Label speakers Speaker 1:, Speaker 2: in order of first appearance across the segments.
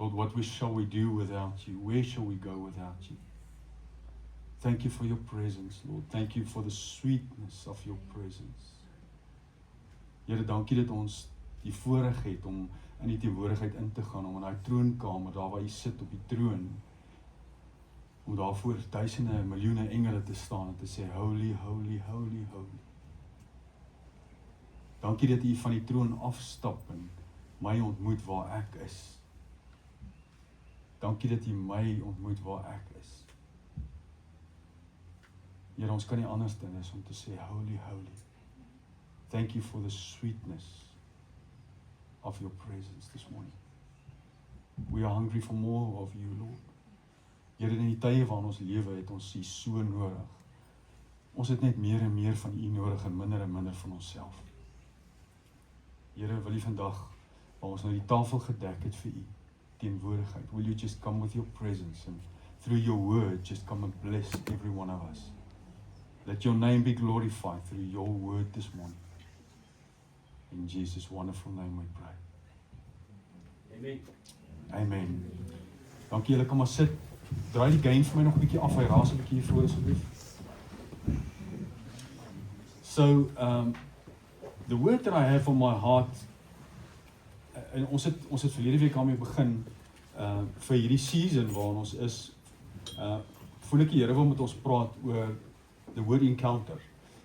Speaker 1: Lord, what shall we do without you? Where shall we go without you? Thank you for your presence, Lord. Thank you for the sweetness of your presence. Here, dankie dat ons die voorreg het om in die teenwoordigheid in te gaan, om in die troonkamer, daar waar jy sit op die troon, om daar voor duisende, miljoene engele te staan en te sê, holy, holy, holy, holy. Dankie dat jy van die troon afstap en my ontmoet waar ek is. Dankie dat jy my ontmoet waar ek is. Here, ons kan nie anders doen as om te sê, holy, holy. Thank you for the sweetness of your presence this morning. We are hungry for more of you, Lord. Here, in die tye waarin ons lewe het ons U so nodig. Ons het net meer en meer van U nodig en minder van onsself. Here, wil U vandag, waar ons nou die tafel gedek het vir U teenwoordigheid, will you just come with your presence and through your word just come and bless every one of us. Let your name be glorified through your word this morning. In Jesus' wonderful name we pray.
Speaker 2: Amen.
Speaker 1: Amen. Dankie, julle kan maar sit. Draai die gain vir my nog 'n bietjie af, hy raas 'n bietjie hier voor asseblief. So, the word that I have on my heart, en ons het verlede week daarmee begin, vir hierdie season waarin ons is, voel ek die Here wil met ons praat oor the word encounter.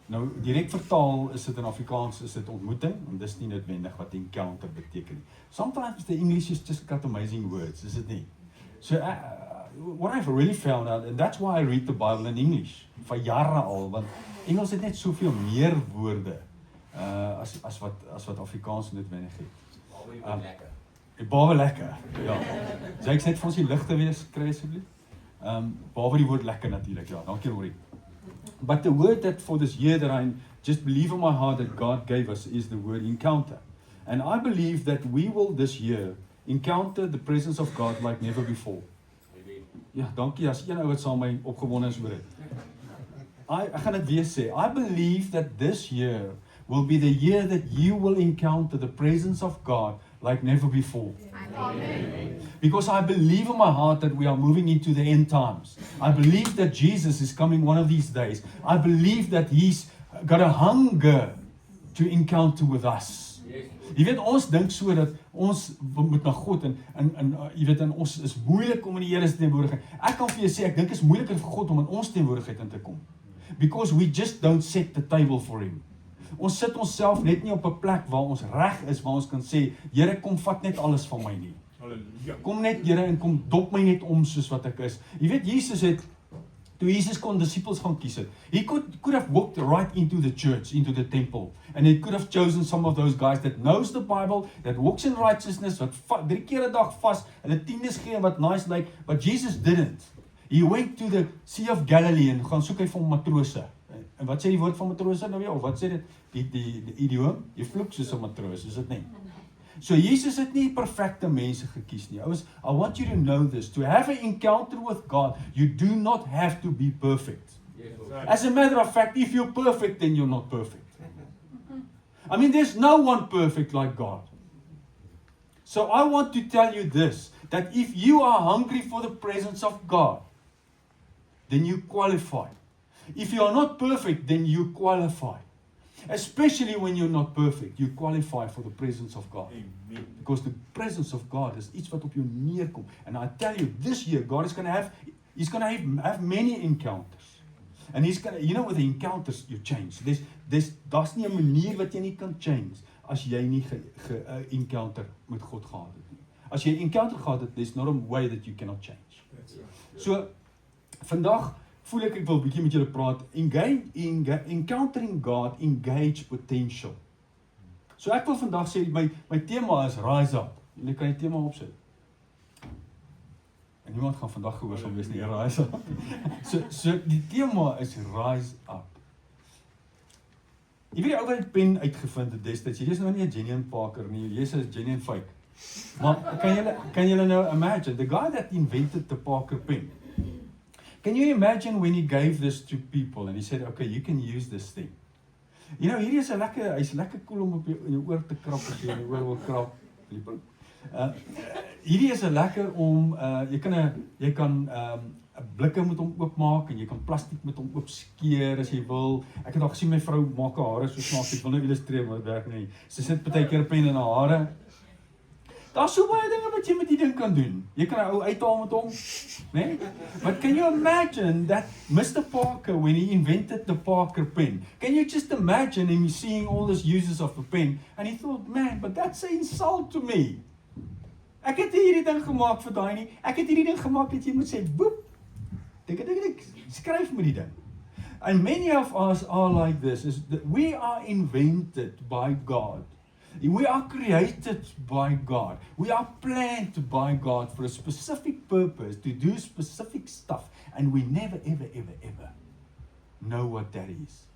Speaker 1: Nou, direk vertaal is dit in Afrikaans, is dit ontmoeting, en dis nie noodwendig wat encounter beteken. Sometimes the English is just got amazing words, is it nie? So, what I've really found out, and that's why I read the Bible in English, vir jare al, want Engels het net soveel meer woorde, as wat Afrikaans noodwendig het. Baie lekker, ja. Sê ek net vir ons die lig te wees, kry asseblief? Behalwe die woord lekker natuurlik, ja, dankie Rory. But the word that for this year that I just believe in my heart that God gave us is the word encounter. And I believe that we will this year encounter the presence of God like never before. Ja, dankie, as een ou wat saam my opgewonde is oor dit. Ek gaan dit weer sê, I believe that this year will be the year that you will encounter the presence of God like never before. Amen. Because I believe in my heart that we are moving into the end times. I believe that Jesus is coming one of these days. I believe that He's got a hunger to encounter with us. Jy weet, ons dink so dat ons moet na God en jy weet, en ons is moeilik om in die Here se teenwoordigheid. Ek kan vir jou sê, ek dink is moeiliker vir God om in ons teenwoordigheid in te kom. Because we just don't set the table for Him. Ons sit onsself net nie op 'n plek waar ons reg is, waar ons kan sê, Here, kom vat net alles van my nie. Kom net, Here, en kom dop my net om soos wat ek is. Jy weet, toe Jesus kon disciples gaan kies het, He could have walked right into the church, into the temple, and He could have chosen some of those guys that knows the Bible, that walks in righteousness, wat 3 keer 'n dag vas, hulle tiendes gee wat nice lyk, but Jesus didn't. He went to the Sea of Galilee en gaan soek hy vir matrose. En wat sê die woord van matrose nou weer? Of wat sê dit? Die idioom? Jy vloek soos 'n matroos, is dit nie? So Jesus het nie perfekte mense gekies nie. I want you to know this. To have an encounter with God, you do not have to be perfect. As a matter of fact, if you're perfect, then you're not perfect. I mean, there's no one perfect like God. So I want to tell you this, that if you are hungry for the presence of God, then you qualify. If you are not perfect, then you qualify. Especially when you're not perfect, you qualify for the presence of God. Amen. Because the presence of God is iets wat op jou neerkom. And I tell you, this year, God is going to have many encounters. And He's going to, you know, with the encounters, you change. Daar's nie 'n manier wat jy nie kan change, as jy nie encounter met God gehad het nie. As jy encounter gehad het, there's not a way that you cannot change. So, vandag, voel ek wil 'n bietjie met julle praat, encountering God, engage potential. So ek wil vandag sê, my tema is Rise Up. Julle kan die tema opsit. En niemand gaan vandag gehoorsaam wees nie, Rise Up. So die tema is Rise Up. Jy weet die ou wat die pen uitgevind het destyds, hier is nou nie 'n genuine Parker nie, hier is 'n genuine fake. Maar kan julle nou imagine, the guy that invented the Parker pen, can you imagine when he gave this to people and he said, okay, you can use this thing. You know, hierdie is hy's lekker cool om op jou oor te krap as jy in die oor wil krap. hierdie is 'n lekker om jy kan blikke met hom oopmaak en jy kan plastiek met hom oopskeer as jy wil. Ek het al gesien my vrou maak haar hare so snaaks, ek wil nou illustreer maar dit werk nie. Sy sit baie keer 'n pen in haar hare. Daar's so baie dinge wat jy met die ding kan doen. Jy kan 'n ou uithaal met hom, né? But can you imagine that Mr. Parker, when he invented the Parker pen, can you just imagine him seeing all these uses of the pen, and he thought, man, but that's an insult to me. Ek het hierdie ding gemaak vir daai nie. Ek het hierdie ding gemaak dat jy moet sê, boep, tik, skryf met die ding. And many of us are like this, is that we are invented by God. We are created by God. We are planned by God for a specific purpose, to do specific stuff, and we never, ever know what that is.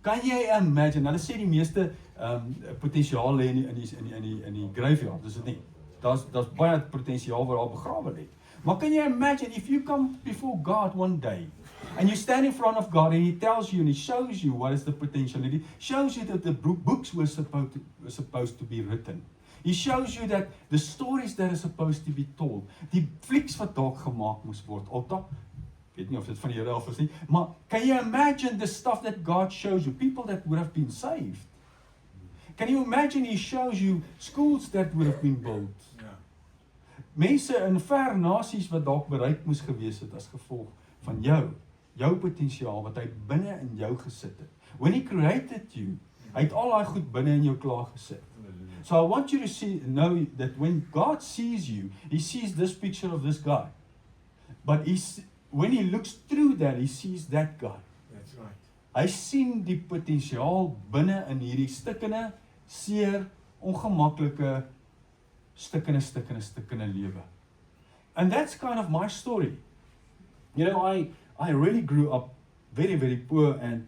Speaker 1: Kan jy imagine, hulle sê die meeste potensiaal lê in die graveyard, dis dit nie. Daar's baie potensiaal wat daar begrawe lê. Maar kan jy imagine if you come before God one day and you stand in front of God and He tells you and He shows you what is the potential, and He shows you that the books were supposed to be written. He shows you that the stories that are supposed to be told, die flieks wat dalk gemaak moes word, alta, weet nie of dit van die Here af is nie, maar can you imagine the stuff that God shows you, people that would have been saved? Can you imagine He shows you schools that would have been built? Mense in ver nasies wat dalk bereik moes gewees het as gevolg van jou potensiaal wat hy binne in jou gesit het. When He created you, hy het al daai goed binne in jou klaar gesit. So I want you to know that when God sees you, He sees this picture of this guy. But when He looks through that, He sees that guy.
Speaker 2: That's right.
Speaker 1: Hy sien die potensiaal binne in hierdie stikkende, seer, ongemaklike stikkende lewe. And that's kind of my story. You know, I really grew up very, very poor, and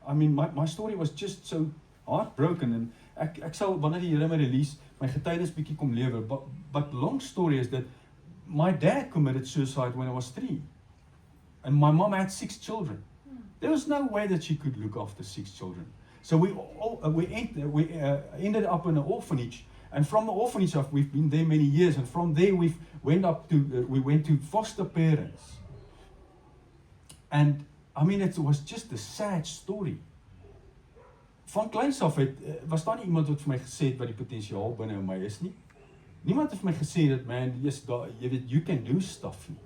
Speaker 1: I mean, my story was just so heartbroken, and ek sal wanneer die Here my release, my getuienis bietjie kom lewer, but long story is that my dad committed suicide when I was 3, and my mom had 6 children. There was no way that she could look after 6 children. So we ended up in an orphanage. And from the orphanage, we've been there many years, and from there we went to foster parents. And I mean, it was just a sad story. Van kleins af was daar nie iemand wat vir my gesê het wat die potensiaal binne in my is nie. Niemand het vir my gesê dat, man, jy weet, you can do stuff nie.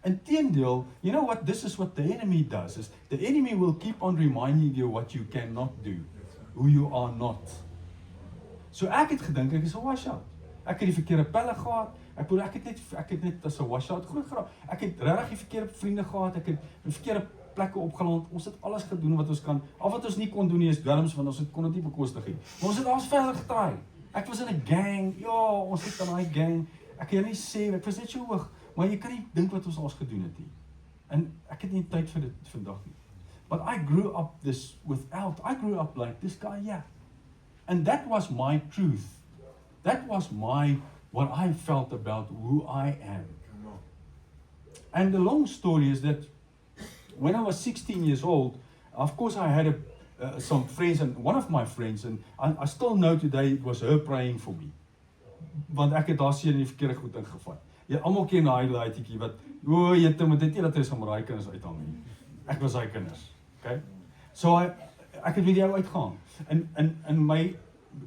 Speaker 1: Inteendeel, you know what, this is what the enemy does, is the enemy will keep on reminding you what you cannot do, who you are not. So ek het gedink ek is 'n washout. Ek het die verkeerde pelle gehad. Ek het net as 'n washout groot geraak. Ek het regtig die verkeerde vriende gehad. Ek het in verkeerde plekke opgeland. Ons het alles gedoen wat ons kan. Al wat ons nie kon doen nie is dwelms, want ons kon dit nie bekostig nie. Maar ons het alles verder getraai. Ek was in 'n gang. Ja, ons het in daai gang. Ek kan nie sê ek was net so hoog, maar jy kan nie dink wat ons al gedoen het nie. En ek het nie tyd vir dit vandag nie. But I grew up like this guy, yeah. And that was my truth. That was what I felt about who I am. And the long story is that when I was 16 years old, of course I had some friends, and one of my friends, and I still know today it was her praying for me. Want ek het daar seën in die verkeerde goed ingevat. Jy almal ken daai laaitjie wat, jy moet dit nie dat hy sommer daai kinders uithang nie. Ek was daai kinders. Okay? So ek het met jou uitgaan. En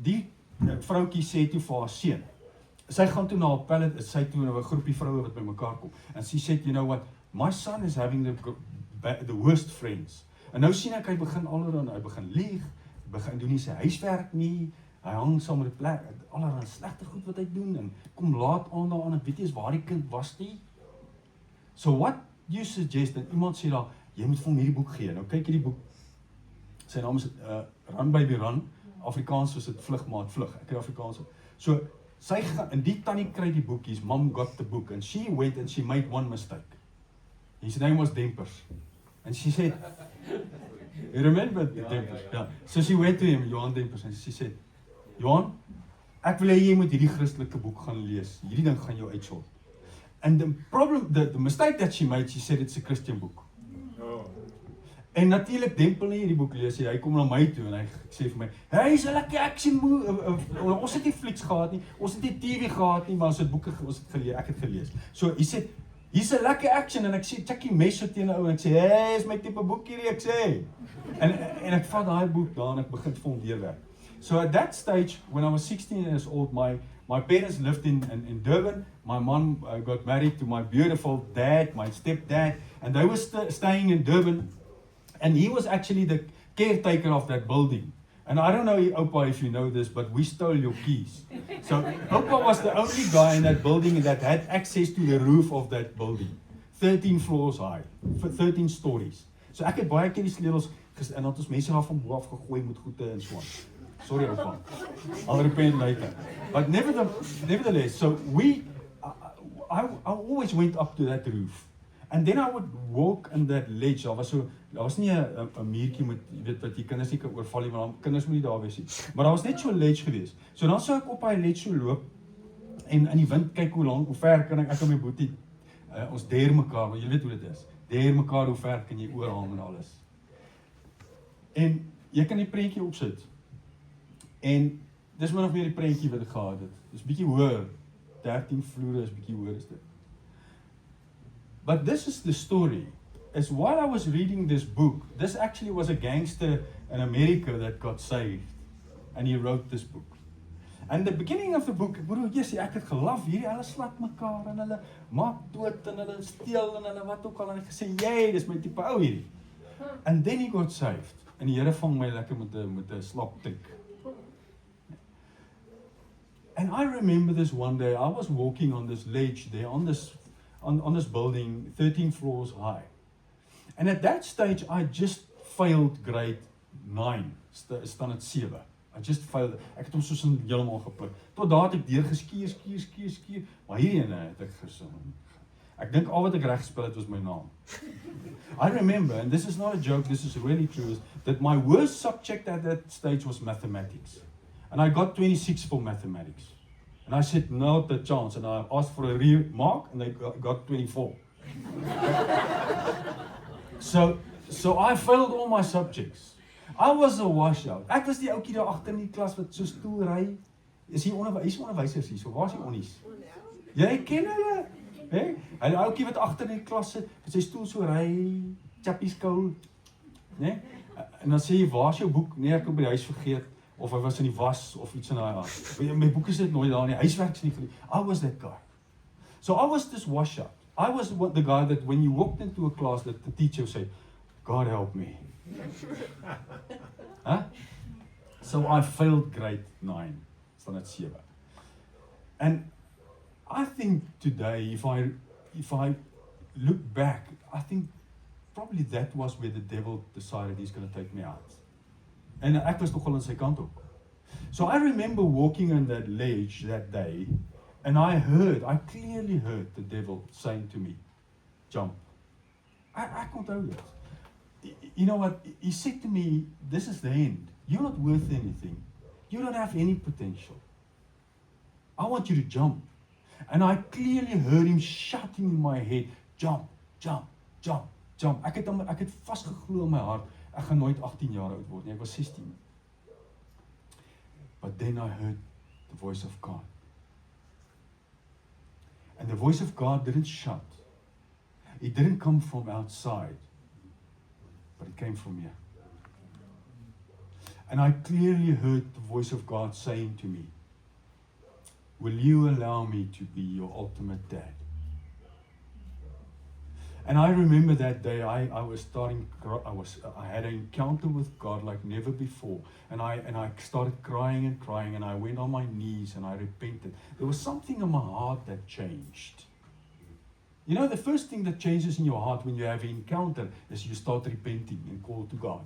Speaker 1: die vroukie sê toe vir haar seun. Sy gaan toe na 'n pallet, sy toe na 'n groepie vroue wat bymekaar kom. And she said, you know what, my son is having the worst friends. En nou sien ek hy begin allerhande, hy begin lieg, begin doen nie sy huiswerk nie. Hy hang saam met 'n plek, allerhande slegte goed wat hy doen en kom laat aan daaraan. Ek weet nie eens waar die kind was nie. So what you suggest, dat iemand sê daar, jy moet vir hom hierdie boek gee. Nou kyk hierdie boek. Sy naam is Run Baby Run. Afrikaans is dit vlug maat vlug. Ek het Afrikaans. So sy gaan en die tannie kry die boekies. Mom got the book and she went and she made one mistake. His name was Dempers. And she said, you remember Dempers? Yeah. So she went to him, Johan Dempers, and she said, Johan, ek wil hê jy moet hierdie Christelike boek gaan lees. Hierdie ding gaan jou uitsort. And the mistake that she made, she said it's a Christian book. En natuurlik Dempel nie hierdie boek lees nie. Hy kom na my toe en hy sê vir my, "Hey, is 'n lekker action movie. Ons het nie flieks gehad nie. Ons het nie TV gehad nie, maar ons het boeke gelees. Ek het gelees." So hy sê, "Hier's 'n lekker action," en ek sê, "Checkie mes so teen 'n ou," en ek sê, "Hey, is my tipe boek hierdie," ek sê. En ek vat daai boek daar en ek begin vir hom deurwerk. So at that stage, when I was 16 years old, my parents lived in Durban. My mom got married to my beautiful dad, my stepdad, and they were staying in Durban. And he was actually the caretaker of that building. And I don't know, Opa, if you know this, but we stole your keys. So Opa was the only guy in that building that had access to the roof of that building. 13 floors high, 13 stories. So ek het baie keer die sleutels en dan het ons mense daar van bo af gegooi met goede en so aan. Sorry, Opa. I'll repent later. But nevertheless, so I always went up to that roof. And then I would walk in that ledge. Daar was nie 'n muurtjie met, jy weet wat die kinders nie kan oorval nie, maar dan kinders moet nie daar wees nie. Maar daar was net so 'n ledge gewees. So dan sou ek op daai ledge so loop en in die wind kyk hoe ver kan ek en my boetie ons deer mekaar, want jy weet hoe dit is. Deer mekaar hoe ver kan jy oorhang en alles. En jy kan die prentjie opsit. En dis min of meer die prentjie wat ek gehad het. Dis bietjie hoër. 13 vloere is bietjie hoër as dit. But this is the story. Is while I was reading this book, this actually was a gangster in America that got saved. And he wrote this book. And the beginning of the book, ek het gelaf, hierdie hulle slat mekaar en hulle maak dood en hulle steel en hulle wat ook al en ek gesê, "Jee, dis my tipe ou hierdie." And then he got saved. En die Here vang my lekker met 'n slap tik. And I remember this one day, I was walking on this ledge there on this building, 13 floors high. And at that stage, I just failed grade 9, standaard 7. I just failed. Ek het hom soos heeltemal gepluk. Tot daar het ek deur geskier, maar hierdie ene het ek gesing. Ek dink al wat ek reg gespel het was my naam. I remember, and this is not a joke, this is really true, that my worst subject at that stage was mathematics. And I got 26 for mathematics. And I said, "No, the chance." And I asked for a remark, and they got 24. So I failed all my subjects. I was a washout. Ek was die ouetjie daar agter in die klas wat so stoel ry. Is hier onderwysers hier, so waar is die onnies? Jy ken hulle? Hè? Hy ouetjie wat agter in die klas sit, met sy stoel so ry, chappies kou, né? En dan sê jy, "Waar is jou boek?" "Nee, ek het by die huis vergeet." Of hy was in die was, of iets in daai aard. My boeke sit nooit daar nie, huiswerk is nie gedoen. I was that guy. So I was this washout. I was the guy that when you walked into a class that the teacher would say, "God help me." Huh? So I failed grade 9, standaard 7. And I think today, if I look back, I think probably that was where the devil decided he's going to take me out. En ek was nogal aan sy kant ook. So I remember walking on that ledge that day, and I clearly heard the devil saying to me, "Jump." Ek onthou dit. You know what? He said to me, "This is the end. You're not worth anything. You don't have any potential. I want you to jump." And I clearly heard him shouting in my head, "Jump, jump, jump, jump." Ek het vasgeglo in my hart, ek gaan nooit 18 jaar oud word nie, ek was 16. But then I heard the voice of God. And the voice of God didn't shout. It didn't come from outside, but it came from here. And I clearly heard the voice of God saying to me, "Will you allow me to be your ultimate dad?" And I remember that day I had an encounter with God like never before, and I started crying, and I went on my knees and I repented. There was something in my heart that changed. You know, the first thing that changes in your heart when you have an encounter is you start repenting and call to God.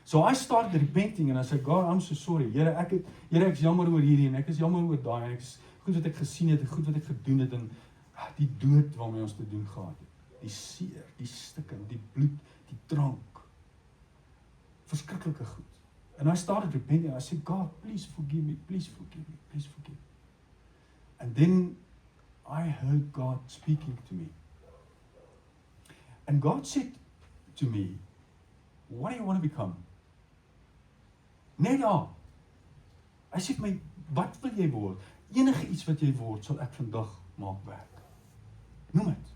Speaker 1: So I started repenting and I said, "God, I'm so sorry. Here ek is jammer oor hierdie en ek is jammer oor daai en ek is goed wat ek gesien het en goed wat ek gedoen het en die dood waarmee ons te doen gehad het. Die seer, die stikken, die bloed, die drank. Verskriklike goed. And I started repenting. I said, "God, please forgive me, please forgive me, please forgive me." And then I heard God speaking to me. And God said to me, what do you want to become? Net daar. Hy sê vir my, wat wil jy word? Enige iets wat jy word, sal ek vandag maak werk. Noem het.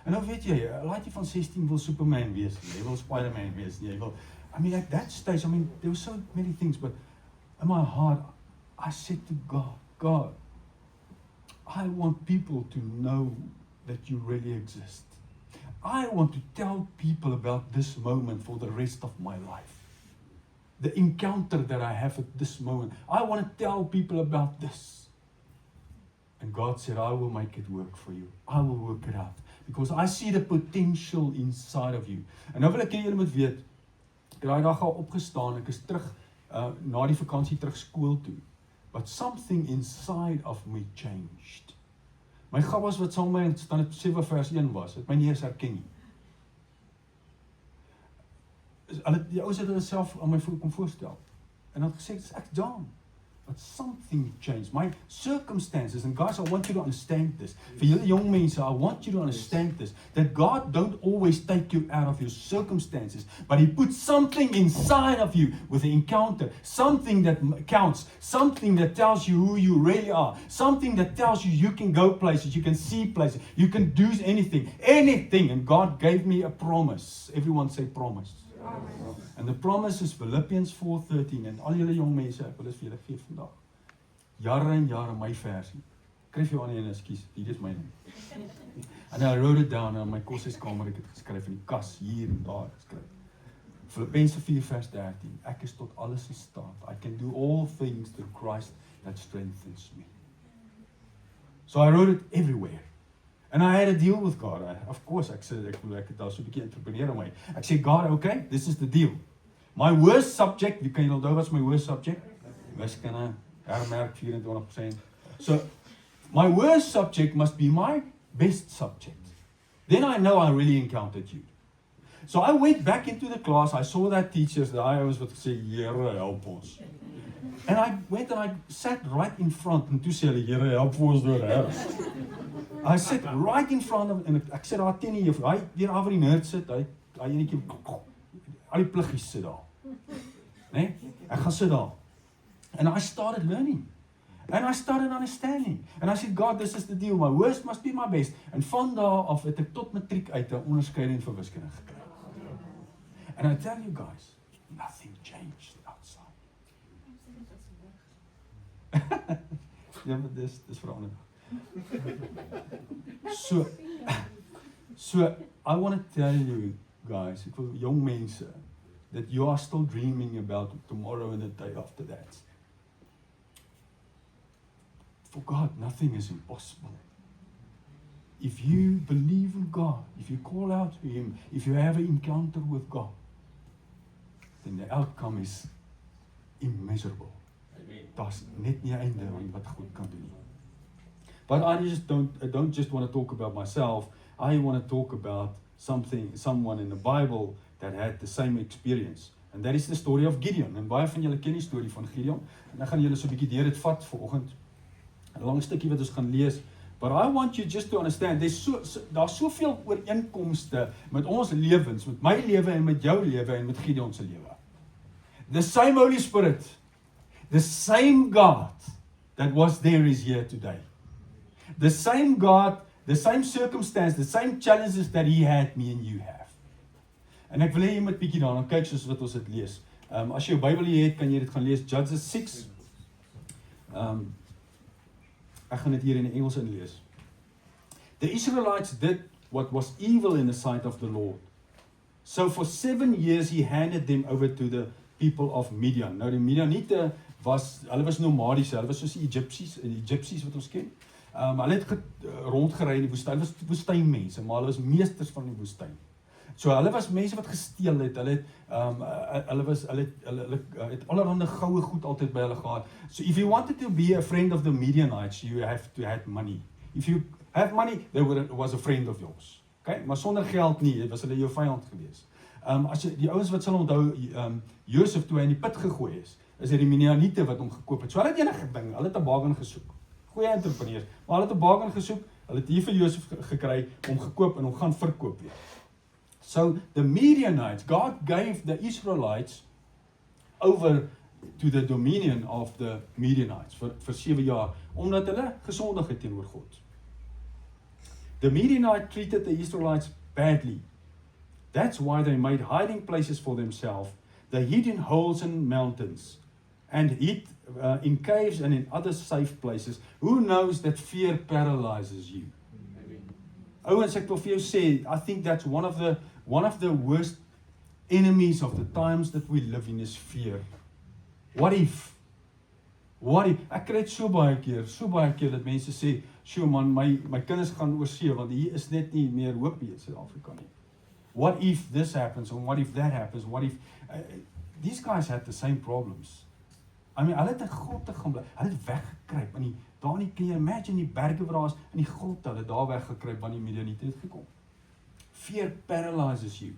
Speaker 1: En nou weet jy, laat jy van 16 wil Superman wees, jy wil Spider-Man wees, jy wil, at that stage, there were so many things, but in my heart, I said to God, I want people to know that you really exist. I want to tell people about this moment for the rest of my life. The encounter that I have at this moment. I want to tell people about this. And God said, I will make it work for you. I will work it out. Because I see the potential inside of you. En nou wil ek hê julle moet weet, ek het daai dag al opgestaan, ek is terug, na die vakansie terug skool toe. But something inside of me changed. My gabbas wat saam met my in Standaard 7 vers 1 was, het my nie eens herken nie. Die ouens het hulle self aan my kom voorstel. En had gesê, ek John. But something changed. My circumstances, and guys, I want you to understand this. For you young men, I want you to understand this. That God don't always take you out of your circumstances, but He puts something inside of you with the encounter. Something that counts. Something that tells you who you really are. Something that tells you you can go places, you can see places, you can do anything. Anything. And God gave me a promise. Everyone say promise. And the promise is Philippians 4:13 en al julle jong mense, ek wil dit vir julle gee vandag. Jare en jare my versie. Skryf jou aan en ekskuus, hier is myne. And I wrote it down in my koshuiskamer, ek het geskryf in die kas hier en daar geskryf. Filippense 4:13. Ek is tot alles in staat. I can do all things through Christ that strengthens me. So I wrote it everywhere. And I had a deal with God. Of course, ek sê, ek het daar so 'n bietjie entrepreneur aan my. Ek sê, God, okay, this is the deal. My worst subject, you can onthou wat's my worst subject? Wiskunde, hermerk 24%. So, my worst subject must be my best subject. Then I know I really encountered you. So I went back into the class, I saw that teachers, the I was wat gesê, Here help ons. And I went and I sat right in front, en toe sê hulle, Here help ons door herf. I sat right in front of, en ek sit daar teen die juffrou, hy weer af waar die nerd sit, hy enetjie, al die pluggies sit daar. Nee, ek gaan sit daar. And I started learning. And I started understanding. And I said, God, this is the deal, my worst must be my best. En van daar af het ek tot matriek uit 'n onderskeiding vir wiskunde gekry. And I tell you guys, nothing changed outside. Ja, maar dis verander. So I want to tell you guys, young mense, that you are still dreaming about tomorrow and the day after that. For God, nothing is impossible. If you believe in God, if you call out to Him, if you have an encounter with God, then the outcome is immeasurable. Daar's net nie 'n einde aan wat God kan doen nie. But I don't just want to talk about myself. I want to talk about someone in the Bible that had the same experience. And that is the story of Gideon. En baie van julle ken die storie van Gideon. En ek gaan julle so 'n bietjie deur dit vat vanoggend. 'n Lang stukkie wat ons gaan lees. But I want you just to understand, daar's soveel ooreenkomste met ons lewens, met my lewe en met jou lewe en met Gideon se lewe. The same Holy Spirit, the same God that was there is here today. The same God, the same circumstance, the same challenges that He had, me and you have. En ek wil hê jy moet bietjie daarna kyk soos wat ons dit lees. As jy jou Bybel het, kan jy dit gaan lees, Judges 6. Ek gaan dit hier in die Engels inlees. The Israelites did what was evil in the sight of the Lord. So for 7 years he handed them over to the people of Midian. Nou die Midianiete hulle was nomadies, hulle was soos die Egypsies wat ons ken. Hulle het rondgery in die woestyn, hulle was woestynmense, maar hulle was meesters van die woestyn. So hulle was mense wat gesteel het, hulle het allerhande goue goed altyd by hulle gehad. So if you wanted to be a friend of the Midianites, you have to have money. If you have money, they was a friend of yours. Okay? Maar sonder geld nie, was hulle jou vyand gewees. As jy, die ouens wat sal onthou, Josef toe hy in die put gegooi is dit die Midianiete wat hom gekoop het. So hulle het enige ding, hulle het 'n bargain gesoek. Goeie entrepreneurs, maar hulle het 'n bargain gesoek, hulle het hier vir Josef gekry, hom gekoop en hom gaan verkoop weer. So the Midianites, God gave the Israelites over to the dominion of the Midianites vir 7 jaar, omdat hulle gesondig het teenoor God. The Midianites treated the Israelites badly. That's why they made hiding places for themselves. They hid in holes and mountains, and hid in caves and in other safe places. Who knows that fear paralyzes you? Ouens, ek wil vir jou sê, I think that's one of the worst enemies of the times that we live in is fear. What if? Ek kry dit so baie keer dat mense sê, "Sjoe man, my kinders gaan oorsee want hier is net nie meer hoop hier in Suid-Afrika nie. What if this happens, or what if that happens? What if..." These guys had the same problems. I mean, hulle het in grotte gaan bly. Hulle het weggekruip in daar nie, kan jy imagine die berge waar daar is in die grotte, hulle daar weggekruip want die Midianiete het gekom. Fear paralyzes you.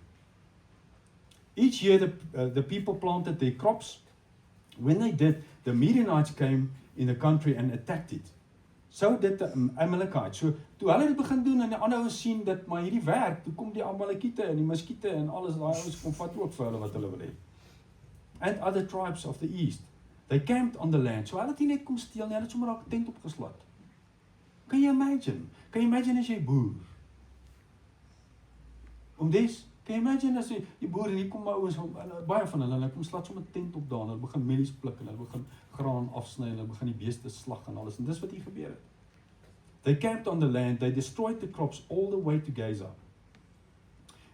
Speaker 1: Each year the people planted their crops. When they did, the Midianites came in the country and attacked it. So did the Amalekites. So toe hulle dit begin doen en die ander ouens sien dat maar hierdie werk, toe kom die Amalekiete en die muskiete en alles, daai ouens kom vat ook vir hulle wat hulle wil hê. And other tribes of the east. They camped on the land. So hulle het nie net kom steel nie, hulle het sommer daar 'n tent opgeslaan. Kan jy imagine? Kan jy imagine as jy boer? Kan jy imagine as die boer en hier kom maar ouens, baie van hulle kom slaat sommer 'n tent op daar, hulle begin mielies pluk en hulle begin graan afsny en hulle begin die beeste slag en alles, en dis wat hier gebeur het. They camped on the land, they destroyed the crops all the way to Gaza.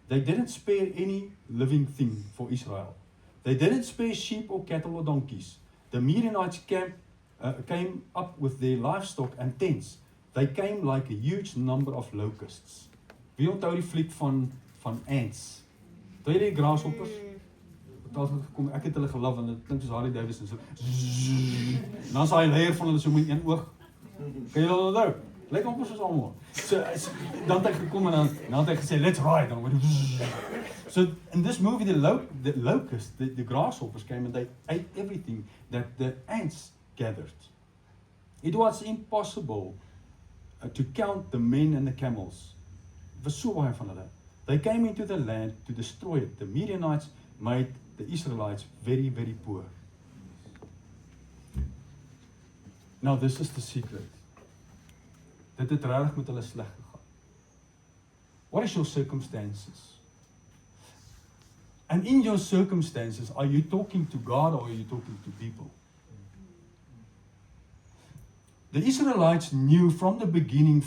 Speaker 1: They didn't spare any living thing for Israel. They didn't spare sheep or cattle or donkeys. The Midianites came up with their livestock and tents. They came like a huge number of locusts. Wie onthou die fliek van ants? Onthou jy die grasshoppers? Ek het hulle gelaf en dit klink soos Harley Davidson. So, en dan is daai leier van hulle so met een oog. Kan jy dit onthou? Lyk amper soos almal. So dan het hy gekom en dan het hy gesê, "Let's ride." Dan so in this movie, the locusts, the grasshoppers came and they ate everything that the ants gathered. It was impossible to count the men and the camels. Dit was so baie van hulle. They came into the land to destroy it. The Midianites made the Israelites very, very poor. Now this is the secret. Dit het regtig met hulle sleg gegaan. What is your circumstances? And in your circumstances, are you talking to God or are you talking to people? The Israelites knew from the beginning,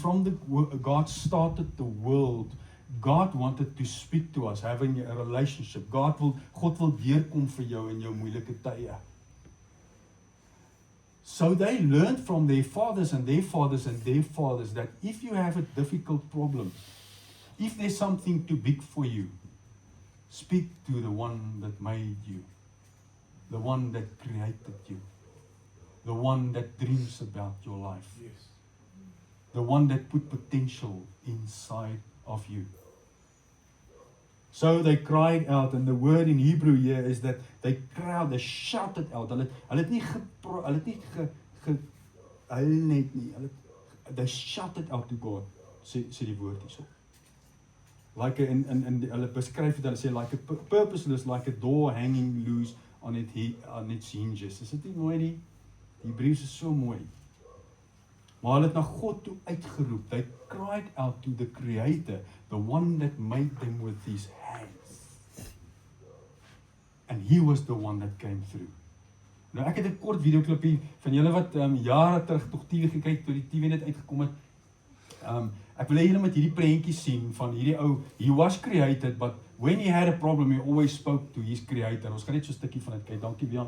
Speaker 1: God started the world, God wanted to speak to us, having a relationship. God wil deurkom vir jou in jou moeilike tye. So they learned from their fathers and their fathers and their fathers that if you have a difficult problem, if there's something too big for you, speak to the one that made you, the one that created you, the one that dreams about your life, the one that put potential inside of you. So they cried out, and the word in Hebrew here is that they shouted out. They shouted out to God, sê die woord hierso. Like hulle beskryf dit, hulle sê like a purposeless, like a door hanging loose on its hinges. Is dit nie mooi nie? Die Hebreëus is so mooi. Maar hulle het na God toe uitgeroep. They cried out to the Creator, the one that made them with his hands. And he was the one that came through. Nou ek het 'n kort videoklipie van julle wat jare terug tog TV gekyk toe die TV net uitgekom het. Ek wil hê julle moet hierdie prentjie sien van hierdie ou. He was created, but when he had a problem, he always spoke to his Creator. Ons gaan net so 'n stukkie van dit kyk. Dankie Bian.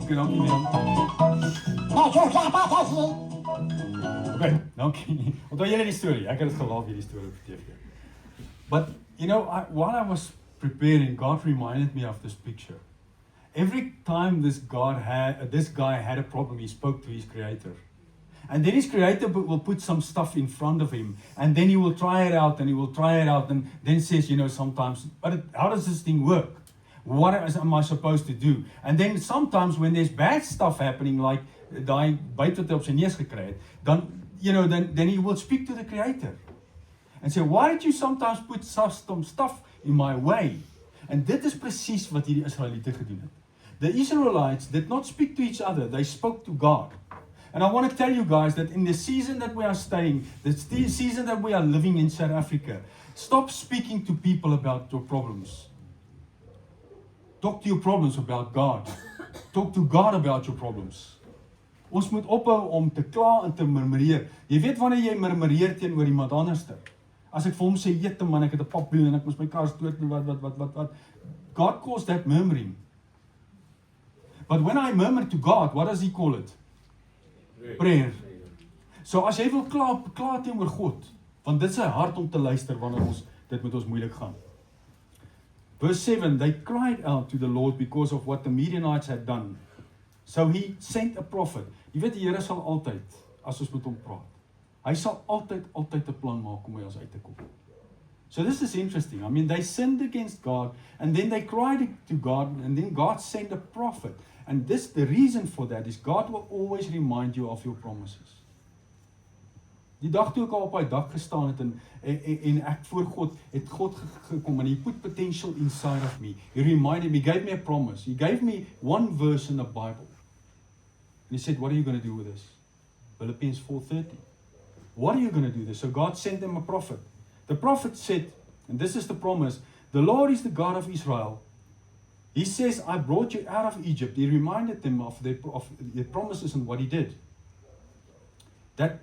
Speaker 1: Okay, dankie Leon. Okay, dankie. Onthou julle die storie? Ek het dit gelaat hierdie storie op TV. But you know, while I was preparing, God reminded me of this picture. Every time this guy had a problem, he spoke to his creator. And then his creator will put some stuff in front of him, and then he will try it out, and he will try it out, and then says, you know, sometimes, how does this thing work? What am I supposed to do? And then sometimes when there's bad stuff happening, like daai byt wat hy op sy neus gekry het, then he will speak to the creator and say, why did you sometimes put some stuff in my way? And dit is presies wat hierdie Israeliete gedoen het. The Israelites did not speak to each other, they spoke to God. And I want to tell you guys that in the season that we are staying, the season that we are living in South Africa, stop speaking to people about your problems. Talk to your problems about God. Talk to God about your problems. Ons moet ophou om te kla en te murmureer. Jy weet wanneer jy murmureer teenoor iemand anderste. As ek vir hom sê, "Jette man, ek het 'n papwiel en ek moes my kar stoot en wat. God calls that murmuring. But when I murmur to God, what does he call it? Prayer. So as jy wil kla teenoor God, want dit is sy hart om te luister wanneer dit met ons moeilik gaan. Verse 7, they cried out to the Lord because of what the Midianites had done. So he sent a prophet. Jy weet die Here sal altyd, as ons met hom praat, hy sal altyd 'n plan maak om by ons uit te kom. So this is interesting. I mean, they sinned against God, and then they cried to God, and then God sent a prophet. And the reason for that is God will always remind you of your promises. Die dag toe ek al op daai dak gestaan het en ek voor God, het God gekom and he put potential inside of me. He reminded me, gave me a promise. He gave me one verse in the Bible. And he said, what are you going to do with this? Philippians 4:30. What are you going to do with this? So God sent them a prophet. The prophet said, and this is the promise, the Lord is the God of Israel. He says, I brought you out of Egypt. He reminded them of their promises and what he did. That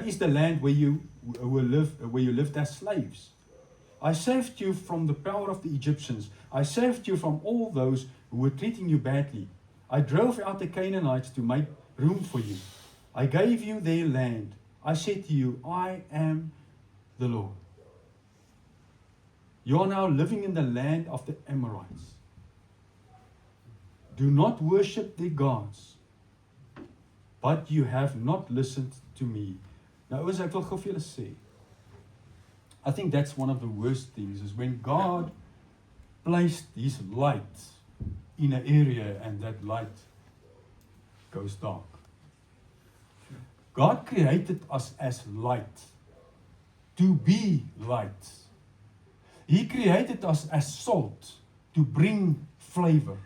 Speaker 1: is the land where you lived as slaves. I saved you from the power of the Egyptians. I saved you from all those who were treating you badly. I drove out the Canaanites to make room for you. I gave you their land. I said to you, I am the Lord. You are now living in the land of the Amorites. Do not worship their gods, but you have not listened to me. Nou ek wil gou vir julle sê, I think that's one of the worst things, is when God placed his light in an area and that light goes dark. God created us as light, to be light. He created us as salt, to bring flavor.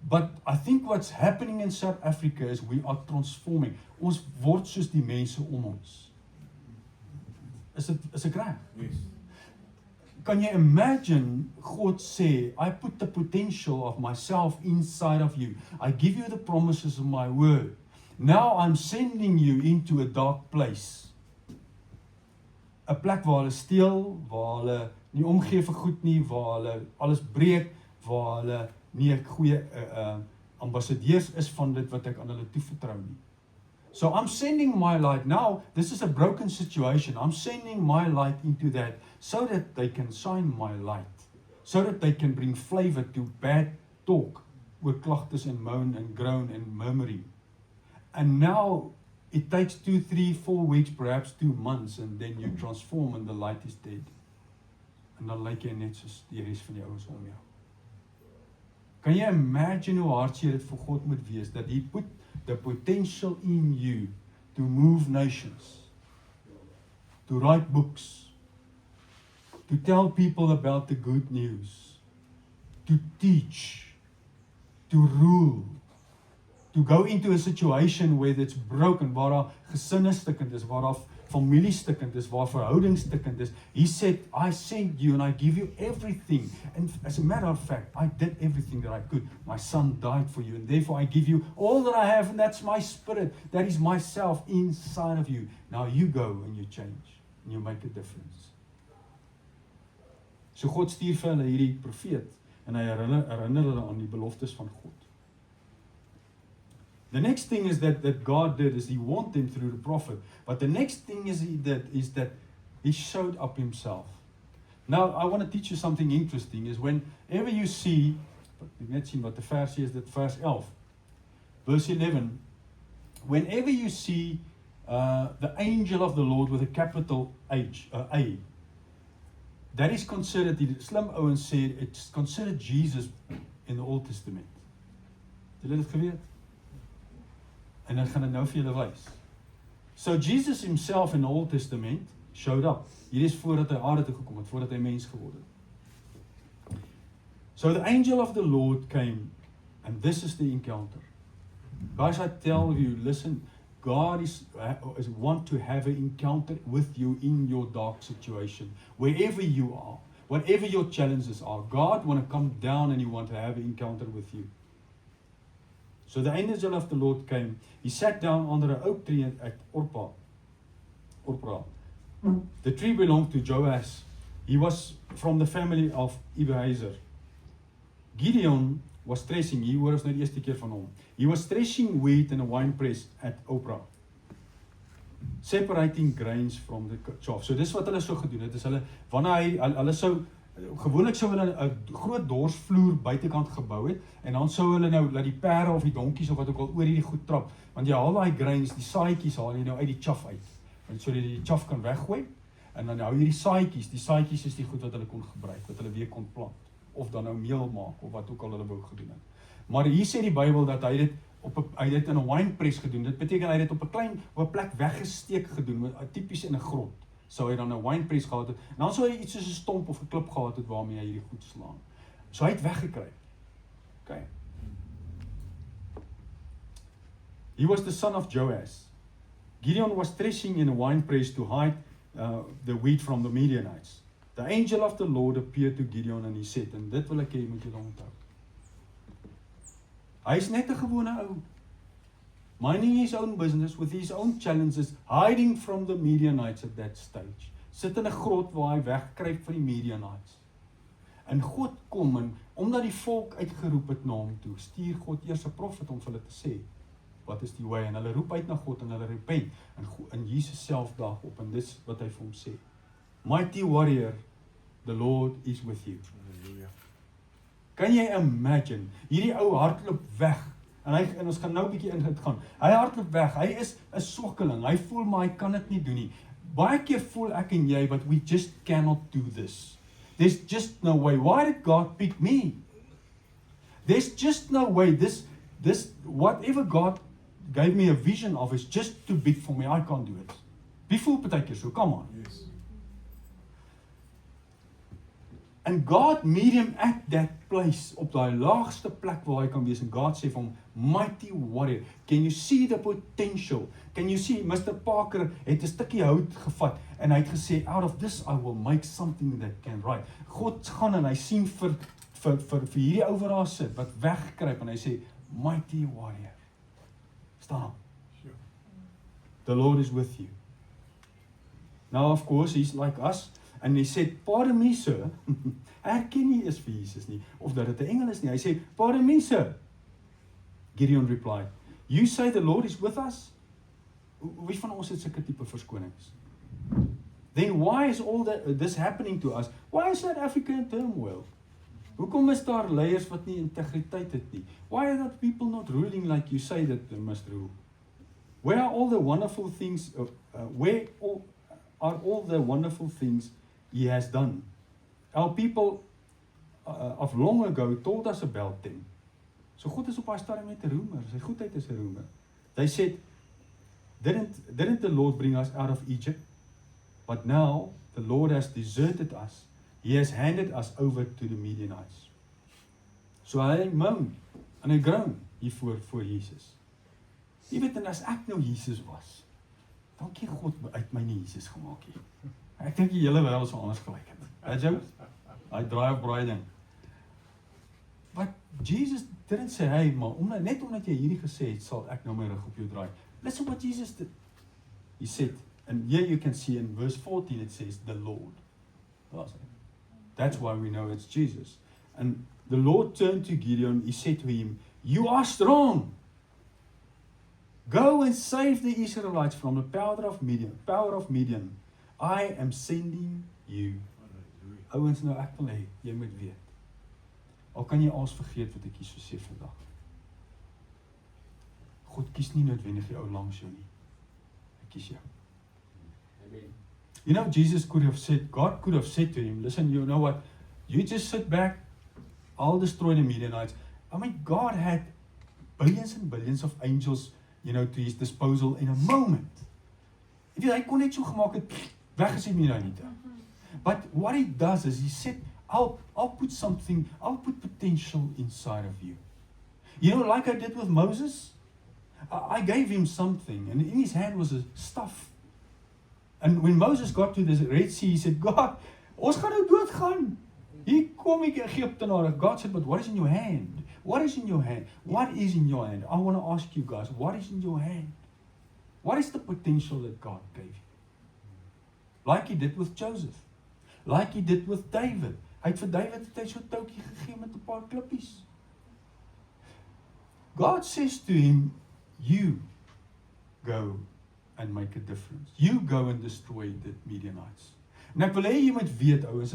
Speaker 1: But I think what's happening in South Africa is we are transforming. Ons word soos die mense om ons. Is ek reg?
Speaker 2: Yes.
Speaker 1: Can you imagine God sê, I put the potential of myself inside of you. I give you the promises of my word. Now I'm sending you into a dark place. 'n plek waar hulle steel, waar hulle nie omgee vir goed nie, waar hulle alles breek, waar hulle nie 'n goeie ambassadeurs is van dit wat ek aan hulle toevertrou nie. So I'm sending my light now. This is a broken situation. I'm sending my light into that so that they can shine my light, so that they can bring flavor to bad talk, oor klagtes en moan and groan and murmuring. And now it takes 2, 3, 4 weeks, perhaps 2 months, and then you transform and the light is dead. En dan lyk jy net soos die res van die ouens om jou. Kan jy imagine hoe hartseer dit vir God moet wees, that he put the potential in you to move nations, to write books, to tell people about the good news, to teach, to rule, to go into a situation where it's broken, waar daar gesinne stukkend is, waar daar familie stukkend is, waar verhoudings stukkend is. He said, I sent you and I give you everything. And as a matter of fact, I did everything that I could. My son died for you, and therefore I give you all that I have, and that's my spirit. That is myself inside of you. Now you go and you change and you make a difference. So God stuur vir hulle hierdie profeet, en hy herinner hulle aan die beloftes van God. The next thing is that God did is he warned them through the prophet. But the next thing is that he showed up himself. Now, I want to teach you something interesting, is whenever you see, net sien wat die versie is, dit vers 11, verse 11, whenever you see the angel of the Lord with a capital H, A, that is considered, die slim ouens sê, it's considered Jesus in the Old Testament. Het julle dit geweet? En ek gaan dit nou vir julle wys. So Jesus himself in the Old Testament showed up. Hier is voordat hy aarde toe gekom het, voordat hy mens geword het. So the angel of the Lord came, and this is the encounter. Guys, I tell you, listen, God is want to have an encounter with you in your dark situation. Wherever you are, whatever your challenges are, God want to come down and he want to have an encounter with you. So the angel of the Lord came. He sat down under an oak tree at Orpah. The tree belonged to Joash. He was from the family of Abiezer. Gideon was threshing. Hier hoor ons nou die eerste keer van hom. He was threshing wheat in a wine press at Ophrah, separating grains from the chaff. So dis wat hulle so gedoen het. Is wanneer hulle sou gewoonlik sou hulle 'n groot dorsvloer buitekant gebou het, en dan sou hulle nou laat die perde of die donkies of wat ook al oor hierdie goed trap, want jy haal daai grains, die saadjies haal jy nou uit die chaff uit, want sodat jy die chaff kan weggooi, en dan hou jy die saadjies is die goed wat hulle kon gebruik, wat hulle weer kon plant, of dan nou meel maak, of wat ook al hulle wou gedoen het. Maar hier sê die Bybel dat hy dit in 'n winepress gedoen. Dit beteken hy het dit op 'n plek weggesteek gedoen, tipies in 'n grot. Sou hy dan 'n winepress gehad het, en dan sou hy iets soos 'n stomp of 'n klip gehad het waarmee hy hierdie goed slaan. So hy het weggekry. Okay. He was the son of Joash. Gideon was threshing in a winepress to hide the wheat from the Midianites. The angel of the Lord appeared to Gideon and he said, en dit wil ek hê moet julle onthou. Hy is net 'n gewone ou, minding his own business with his own challenges, hiding from the Midianites at that stage. Sit in 'n grot waar hy wegkruip van die Midianites. En God kom, en omdat die volk uitgeroep het na hom toe, stuur God eers 'n profet om vir hulle te sê, wat is die way, en hulle roep uit na God en hulle repent, en Jesus self daag op, en dis wat hy vir hom sê. Mighty warrior, the Lord is with you. Hallelujah. Kan jy imagine, hierdie ou hardloop weg, en ons gaan nou 'n bietjie in dit gaan, hy hardloop weg, hy is 'n swakkeling, hy voel maar hy kan dit nie doen nie. Baie keer voel ek en jy, but we just cannot do this. There's just no way. Why did God pick me? There's just no way. This whatever God gave me a vision of is just too big for me. I can't do it. Wie voel partykeer so? Come on. Yes. And God meet him at that place, op daai laagste plek waar hy kan wees, en God sê vir hom, mighty warrior, can you see the potential? Can you see, Mr. Parker het 'n stukkie hout gevat, en hy het gesê, out of this I will make something that can write. God gaan en hy sien vir hierdie ou wat daar sit, wat wegkruip, en hy sê, mighty warrior, staan. Sure. The Lord is with you. Now of course, he's like us, and he said, pardon me sir, herken nie is vir Jesus nie, of dat dit 'n engel is nie, hy sê, pardon me sir. Gideon replied, you say the Lord is with us? Wie van ons het sulke tipe verskonings? Then why is all this happening to us? Why is South Africa in turmoil? Hoekom is daar leiers wat nie integriteit het nie? Why are that people not ruling like you say that they must rule? Where are all the wonderful things, are all the wonderful things he has done? Our people of long ago told us about them. So God is op haar stadium net 'n roemer, sy goedheid is 'n roemer. They said, didn't the Lord bring us out of Egypt? But now the Lord has deserted us. He has handed us over to the Midianites. So hy moan en hy groan hiervoor voor Jesus. Jy weet, en as ek nou Jesus was, dankie God uit my nie Jesus gemaak het. Ek dink die hele wêreld sou anders gelyk het. Weet jy? Hy draai op braai ding. But Jesus didn't say, hey, maar net omdat jy hierdie gesê het, sal ek nou my rug op jou draai. Listen what Jesus did. He said, And here you can see in verse 14 it says, the Lord. That's why we know it's Jesus. And the Lord turned to Gideon, he said to him, you are strong. Go and save the Israelites from the power of Midian. I am sending you. Ouens, nou ek wil hê, jy moet weet. Al kan jy alles vergeet wat ek hier so sê vandag. God kies nie noodwendig die ou langs jou nie. Hy kies jou.
Speaker 2: Amen.
Speaker 1: You know, God could have said to him, listen, you know what? You just sit back, I'll destroy the Midianites. I mean, God had billions and billions of angels, you know, to his disposal in a moment. Jy weet, hy kon net so gemaak het, weg is die Midianiete. But what he does is he said, I'll put potential inside of you. You know, like I did with Moses, I gave him something, and in his hand was a staff. And when Moses got to the Red Sea, he said, God, ons gaan nou doodgaan. Hier kom ek Egyptenare. God said, but what is in your hand? What is in your hand? What is in your hand? I want to ask you guys, what is in your hand? What is the potential that God gave you? Like he did with Joseph. Like he did with David. Hy het vir David het hy so touwtjie gegee met 'n paar klippies. God says to him, you go and make a difference. You go and destroy the Midianites. En ek wil hê jy moet weet, ouens,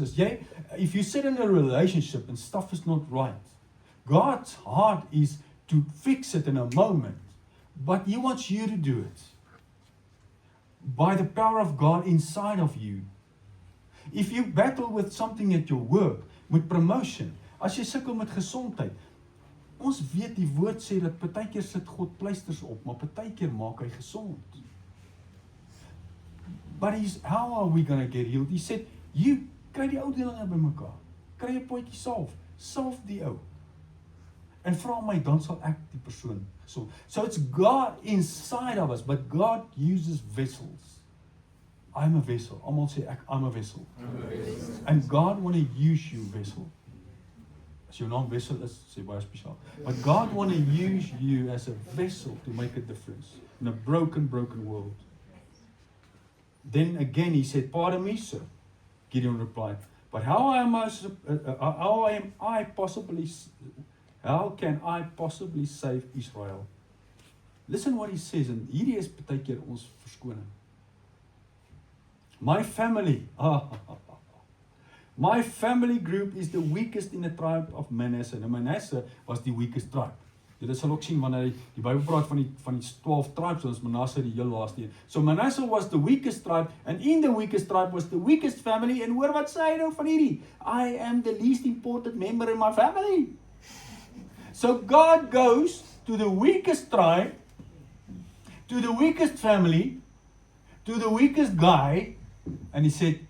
Speaker 1: if you sit in a relationship and stuff is not right, God's heart is to fix it in a moment, but he wants you to do it. By the power of God inside of you. If you battle with something at your work, met promotion, as jy sukkel met gesondheid, ons weet die woord sê dat partykeer sit God pleisters op, maar partykeer maak hy gesond. But how are we going to get healed? He said, you kry die ou delinge by mekaar, kry 'n potjie salf die ou, en vra my, dan sal ek die persoon gesond. So it's God inside of us, but God uses vessels. I'm a vessel. Almal sê I'm a vessel. And God want to use you vessel. As jou naam wessel is, sê baie spesiaal. But God want to use you as a vessel to make a difference in a broken world. Then again he said, pardon me, sir. Gideon replied, but how can I possibly save Israel? Listen what he says, en hierdie is partykeer ons verskoning. My family group is the weakest in the tribe of Manasseh. Nou Manasseh was die weakest tribe. Jy sal ook sien wanneer die Bybel praat van die 12 tribes, so is Manasseh die heel laaste een. So Manasseh was the weakest tribe, and in the weakest tribe was the weakest family, en hoor wat sê hy nou van hierdie? I am the least important member in my family. So God goes to the weakest tribe, to the weakest family, to the weakest guy, and he said,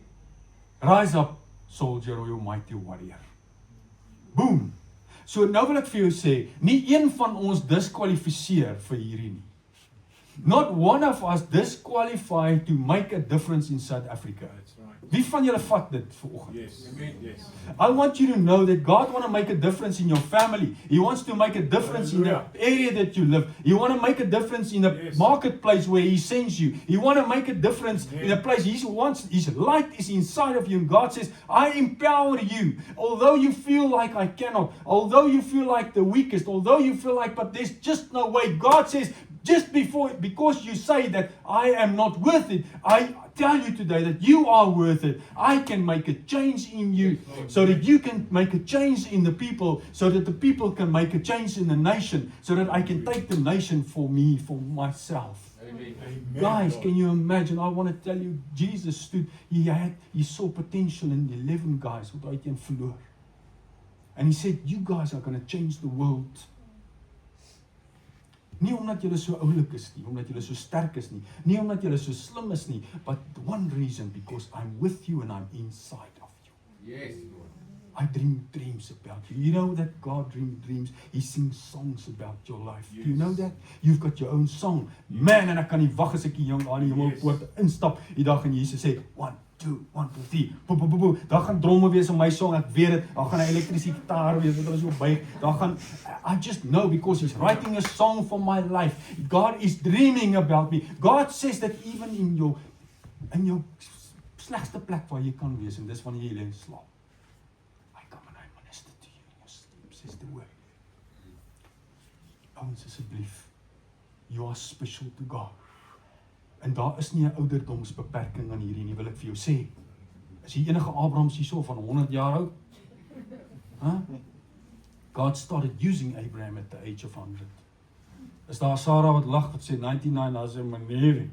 Speaker 1: rise up, soldier, or you mighty warrior. Boom. So nou wil ek vir jou sê, nie een van ons diskwalifiseer vir hierdie nie. Not one of us disqualified to make a difference in South Africa. Wie van julle vat dit vanoggend?
Speaker 2: Yes.
Speaker 1: I want you to know that God want to make a difference in your family. He wants to make a difference in the area that you live. He want to make a difference in the marketplace where He sends you. He want to make a difference in a place His light is inside of you. And God says, I empower you. Although you feel like I cannot, although you feel like the weakest, although you feel like, but there's just no way. God says, because you say that I am not worth it, I tell you today that you are worth it. I can make a change in you so that you can make a change in the people, so that the people can make a change in the nation, so that I can take the nation for me, for myself.
Speaker 2: Amen.
Speaker 1: Guys, can you imagine? I want to tell you, Jesus stood, he saw potential in the 11 guys wat hy teen verloor. And he said, you guys are going to change the world. Nie omdat julle so oulik is nie, omdat julle so sterk is nie, nie omdat julle so slim is nie, but one reason, because I'm with you and I'm inside of you.
Speaker 2: Yes, Lord.
Speaker 1: I dream dreams about you. You know that God dreams dreams. He sings songs about your life.
Speaker 2: Yes.
Speaker 1: Do you know that? You've got your own song. Man, en ek kan nie wag as ek die jong aan die hemelpoort instap die dag en Jesus sê 1 2 1 2 3. Bo bo bo bo. Daar gaan dromme wees in my song. Ek weet dit. Daar gaan 'n elektriese gitaar wees wat hulle so buig. Daar gaan I just know because He's writing a song for my life. God is dreaming about me. God says that even in your in jou slegste plek waar jy kan wees, en dis wanneer jy lê en slaap. I come and I minister to you in your sleep, says the word. Ouens, asseblief, you are special to God. En daar is nie 'n ouderdomsbeperking aan hierdie nie, wil ek vir jou sê. Is hier enige Abrahams hierso van 100 jaar oud? Huh? God started using Abraham at the age of 100. Is daar Sarah wat lag wat sê 99 as 'n manier?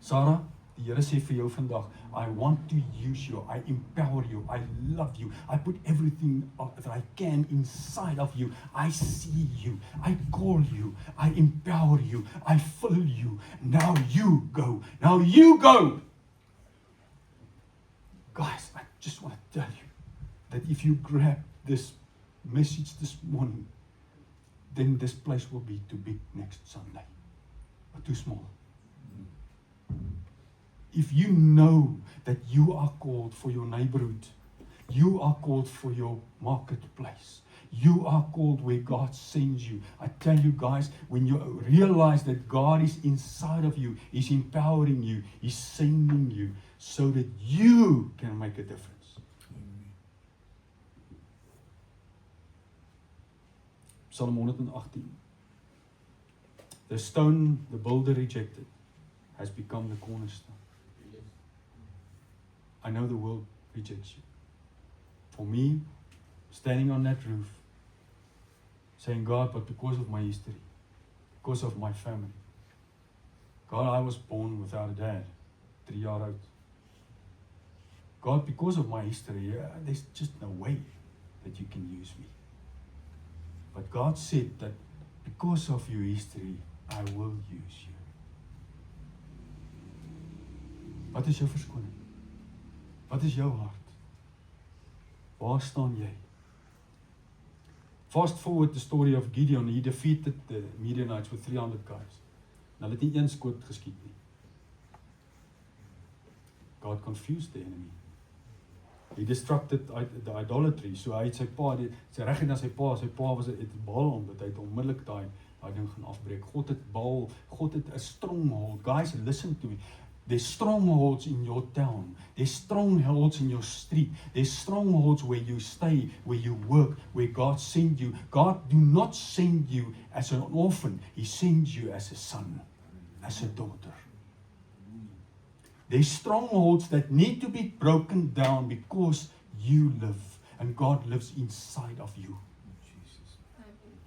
Speaker 1: Sarah, die Here sê vir jou vandag, I want to use you, I empower you, I love you, I put everything that I can inside of you, I see you, I call you, I empower you, I fill you, now you go, now you go. Guys, I just want to tell you that if you grab this message this morning, then this place will be too big next Sunday, or too small. If you know that you are called for your neighborhood, you are called for your marketplace, you are called where God sends you. I tell you guys, when you realize that God is inside of you, He's empowering you, He's sending you, so that you can make a difference. Psalm 118. The stone the builder rejected has become the cornerstone. I know the world rejects you. For me, standing on that roof, saying, God, but because of my history, because of my family, God, I was born without a dad, 3 years old. God, because of my history, there's just no way that you can use me. But God said that because of your history, I will use you. Wat is jou verskoning? Wat is jou hart? Waar staan jy? Fast forward the story of Gideon. He defeated the Midianites with 300 guys. Nou hulle het nie een skoot geskiet nie. God confused the enemy. He destructed the idolatry. So hy het sy pa, sy reg het na sy pa was het Baal omdat hy het onmiddellik daai ding gaan afbreek. God het 'n stronghold. Guys, listen to me. There's strongholds in your town. There's strongholds in your street. There's strongholds where you stay, where you work, where God sent you. God do not send you as an orphan. He sends you as a son, as a daughter. There's strongholds that need to be broken down because you live and God lives inside of you.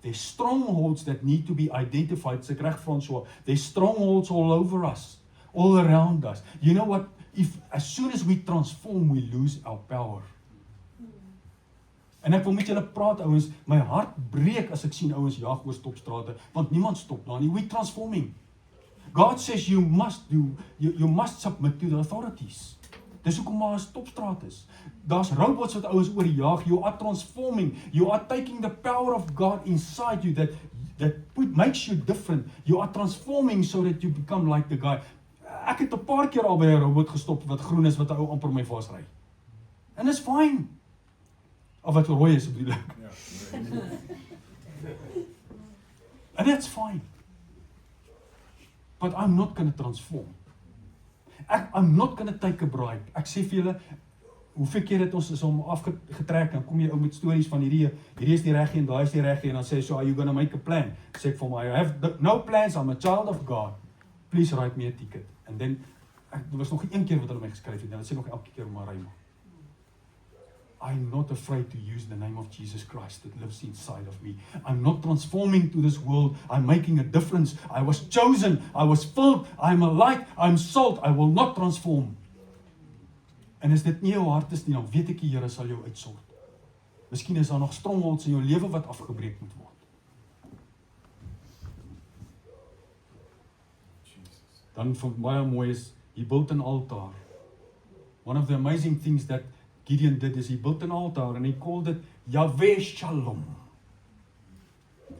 Speaker 1: There's strongholds that need to be identified. Sê ek reg, François? There's strongholds all over us. All around us. You know what? As soon as we transform, we lose our power. En ek wil met julle praat, ouens, my hart breek as ek sien ouens jag oor stopstrate, want niemand stop daar nie. We're transforming. God says you must submit to the authorities. Dis hoekom maar 'n stopstraat is. Daar's robots wat ouens oorjaag. You are transforming. You are taking the power of God inside you that makes you different. You are transforming so that you become like the guy. Ek het 'n paar keer al by 'n robot gestop wat groen is wat 'n ou amper my vasry. En dis fyn. Of wat rooi is bedoel ek. Ja. And that's fine. But I'm not going to transform. I'm not going to take a bribe. Ek sê vir julle, hoeveel keer het ons is om afgetrek en kom jy ou met stories van hierdie is die reggie en daai is die reggie en dan sê so, are you going to make a plan? Sê ek vir my, I have no plans, I'm a child of God. Please write me a ticket. En dan, er was nog een keer wat hulle my geskryf het, en hulle sê nog elke keer maar ry maar. I'm not afraid to use the name of Jesus Christ that lives inside of me. I'm not transforming to this world. I'm making a difference. I was chosen. I was filled. I'm a light. I'm salt. I will not transform. En as dit nie jou hart is nie, dan weet ek die Here sal jou uitsort. Miskien is daar nog strongholds in jou lewe wat afgebreek moet word. Dan vir baie mooi is, he built an altar. One of the amazing things that Gideon did is he built an altar and he called it Yahweh Shalom,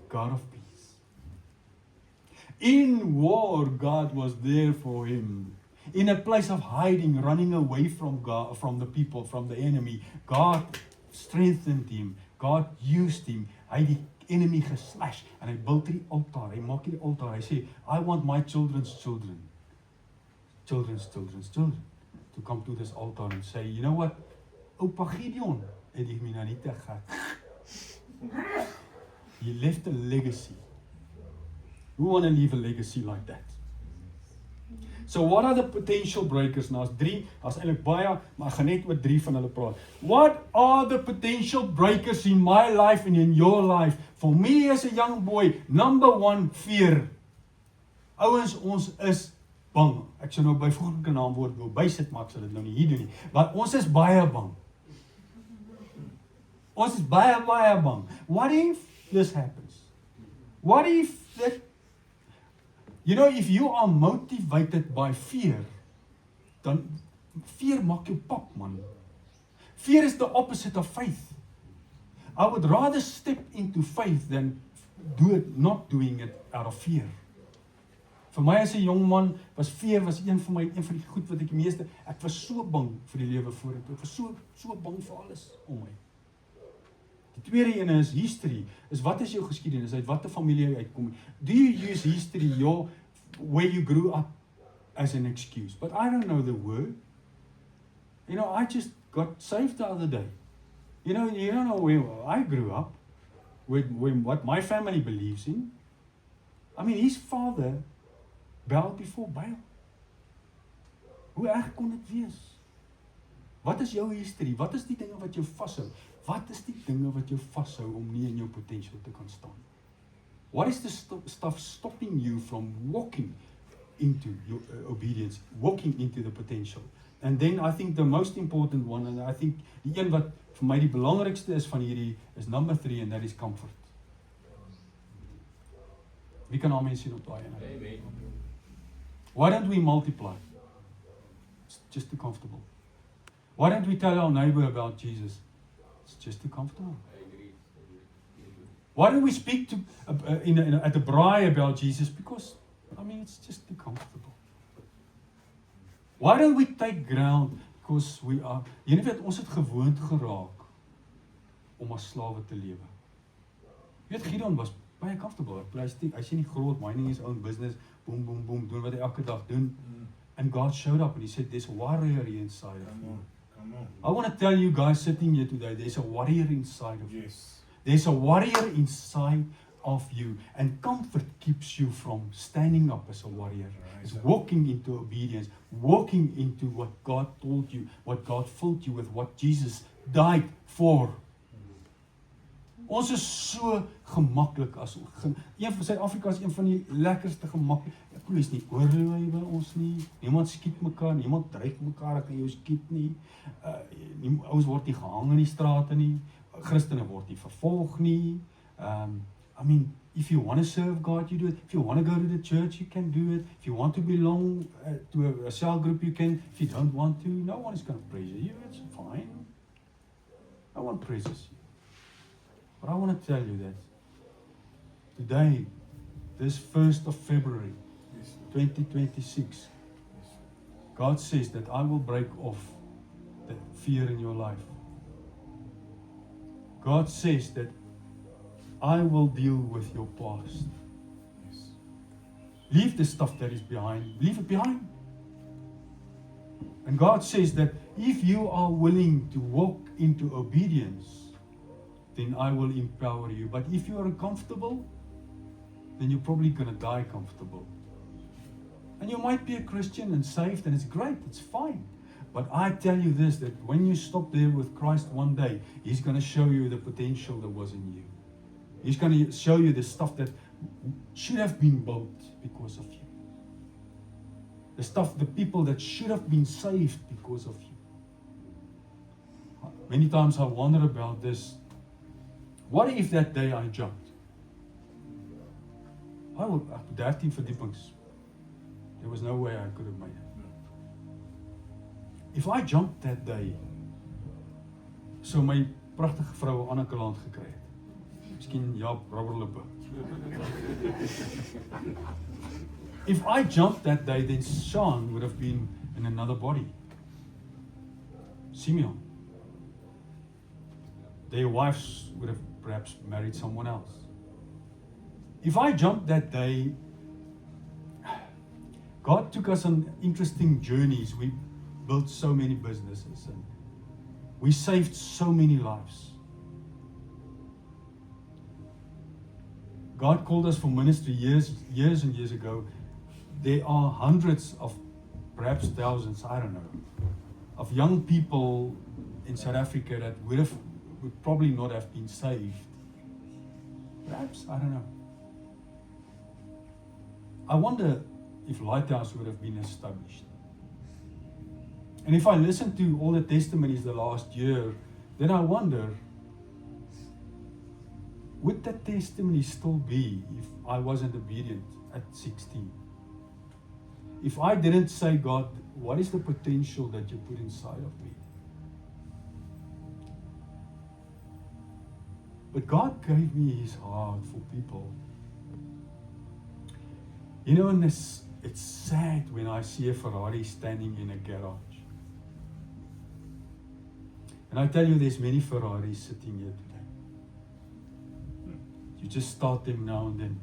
Speaker 1: God of peace. In war, God was there for him. In a place of hiding, running away from God, from the people, from the enemy, God strengthened him. God used him. Hy het die enemy geslash en hy built die altaar. Hy maak die altaar. Hy sê, I want my children's children children's children to come to this altar and say, you know what, Oupa Gideon het die Midianiete gehad. He left a legacy. Who want to leave a legacy like that? So what are the potential breakers? Nou, as eintlik baie, maar ek gaan net oor 3 van hulle praat. What are the potential breakers in my life and in your life? For me as a young boy, number 1, fear. Ouens, ons is bang. Ek sou nou byvoeglike naamwoord wil bysit, maar ek sal dit nou nie hier doen nie. Want ons is baie bang. Ons is baie bang. What if this happens? What if that... You know, if you are motivated by fear, dan fear maak jou pap, man. Fear is the opposite of faith. I would rather step into faith than not doing it out of fear. Vir my as 'n jong man was fear een van die goed wat ek die meeste, ek was so bang vir die lewe vorentoe. Ek was so bang vir alles om my. Die tweede ene is history. Wat is jou geskiedenis? Uit watter familie jy uitkom? Do you use history, where you grew up, as an excuse? But I don't know the word. You know, I just got saved the other day. You don't know where I grew up, what my family believes in. I mean, his father bowed before Baal. Hoe erg kon dit wees? Wat is jou history? Wat is die dinge wat jou vashou? Wat is die dinge wat jou vashou om nie in jou potential te kan staan? What is the stuff stopping you from walking into your obedience, walking into the potential? And then I think the most important one, and I think die een wat vir my die belangrikste is van hierdie, is number 3, and that is comfort. Wie kan amen sien op daai ene? Why don't we multiply? It's just too comfortable. Why don't we tell our neighbor about Jesus? It's just too comfortable. Why don't we speak to at a braai about Jesus? Because, I mean, it's just too comfortable. Why don't we take ground? Because we are, jy weet, ons het gewoond geraak om as slawe te lewe. Jy weet, Gideon was baie comfortable. Hy sien die groot mining is own business, boom, doen wat hy elke dag doen. And God showed up and he said, there's a warrior inside of you.
Speaker 3: Come on.
Speaker 1: I want to tell you guys sitting here today, there's a warrior inside of you.
Speaker 3: Yes.
Speaker 1: There's a warrior inside of you. And comfort keeps you from standing up as a warrior. It's walking into obedience, walking into what God told you, what God filled you with, what Jesus died for. Ons is so gemaklik as een van Suid-Afrika is een van die lekkerste gemaklik. Polisie nie oorlei by ons nie. Niemand skiet mekaar, niemand dreig mekaar, ek kan jou skiet nie. Ouens word nie gehang in die strate nie. Christene word nie vervolg nie. I mean, if you want to serve God, you do it. If you want to go to the church, you can do it. If you want to belong to a cell group, you can. If you don't want to, no one is going to praise you. It's fine. No one praises you. But I want to tell you that today, this 1st of February, 2026, God says that I will break off the fear in your life. God says that I will deal with your past. Leave the stuff that is behind. Leave it behind. And God says that if you are willing to walk into obedience, then I will empower you. But if you are uncomfortable, then you're probably going to die comfortable. And you might be a Christian and saved, and it's great, it's fine. But I tell you this, that when you stop there with Christ one day, He's going to show you the potential that was in you. He's going to show you the stuff that should have been built because of you. The stuff, the people that should have been saved because of you. Many times I wonder about this. What if that day I jumped? I would have 13 verdiepings. There was no way I could have made it. If I jumped that day, so my pragtige vrou Anneke land gekry het. Miskien Jaap Rubberlippe. If I jumped that day, then Sean would have been in another body. Simeon. Their wives would have perhaps married someone else. If I jumped that day, God took us on interesting journeys. We built so many businesses and we saved so many lives. God called us for ministry years and years ago. There are hundreds of, perhaps thousands, I don't know, of young people in South Africa that would probably not have been saved. Perhaps, I don't know. I wonder if Lighthouse would have been established. And if I listen to all the testimonies the last year, then I wonder, would that testimony still be if I wasn't obedient at 16? If I didn't say, God, what is the potential that you put inside of me? But God gave me His heart for people. You know, and it's sad when I see a Ferrari standing in a garage. And I tell you, there's many Ferraris sitting here today. You just start them now and then.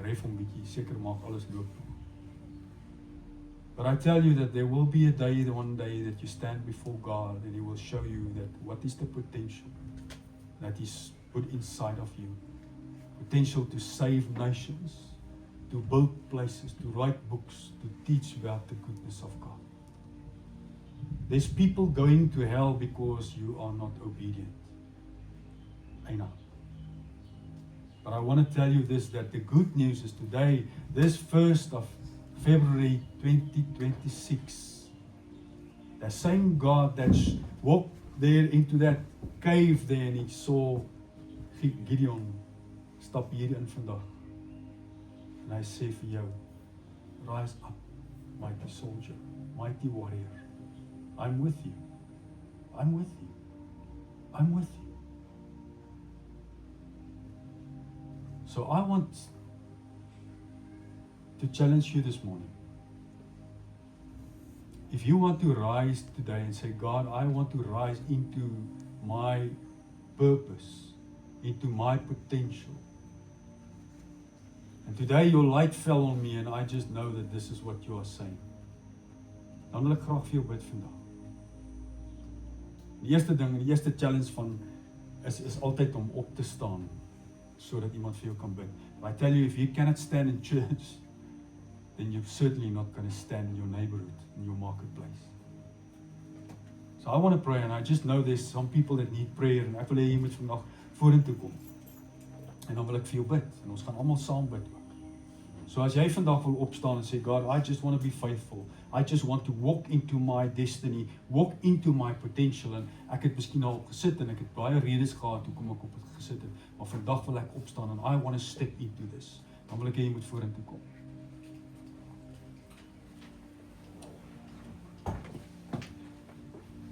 Speaker 1: Ref hom bietjie, seker maak alles loop. But I tell you that there will be a day, one day, that you stand before God and He will show you that what is the potential that He's put inside of you. Potential to save nations, to build places, to write books, to teach about the goodness of God. There's people going to hell because you are not obedient. I know. But I want to tell you this, that the good news is today, this 1st of February 2026, the same God that walked there into that cave there and He saw Gideon stap hier in vandag. En hy sê vir jou, rise up, mighty soldier, mighty warrior. I'm with you. I'm with you. I'm with you. So I want to challenge you this morning. If you want to rise today and say, God, I want to rise into my purpose, into my potential. And today your light fell on me and I just know that this is what you are saying. Dan wil ek graag vir jou bid vandag. Die eerste ding, die eerste challenge van is altyd om op te staan sodat iemand vir jou kan bid. But I tell you, if you cannot stand in church, then you're certainly not going to stand in your neighborhood, in your marketplace. So I want to pray, and I just know there's some people that need prayer, en ek wil hê jy moet vandag vorentoe kom. En dan wil ek vir jou bid, en ons gaan almal saam bid ook. So as jy vandag wil opstaan en sê, God, I just want to be faithful. I just want to walk into my destiny, walk into my potential. En ek het miskien al gesit en ek het baie redes gehad hoekom ek op het gesit het, maar vandag wil ek opstaan en I want to step into this. Dan wil ek hê jy moet vorentoe kom.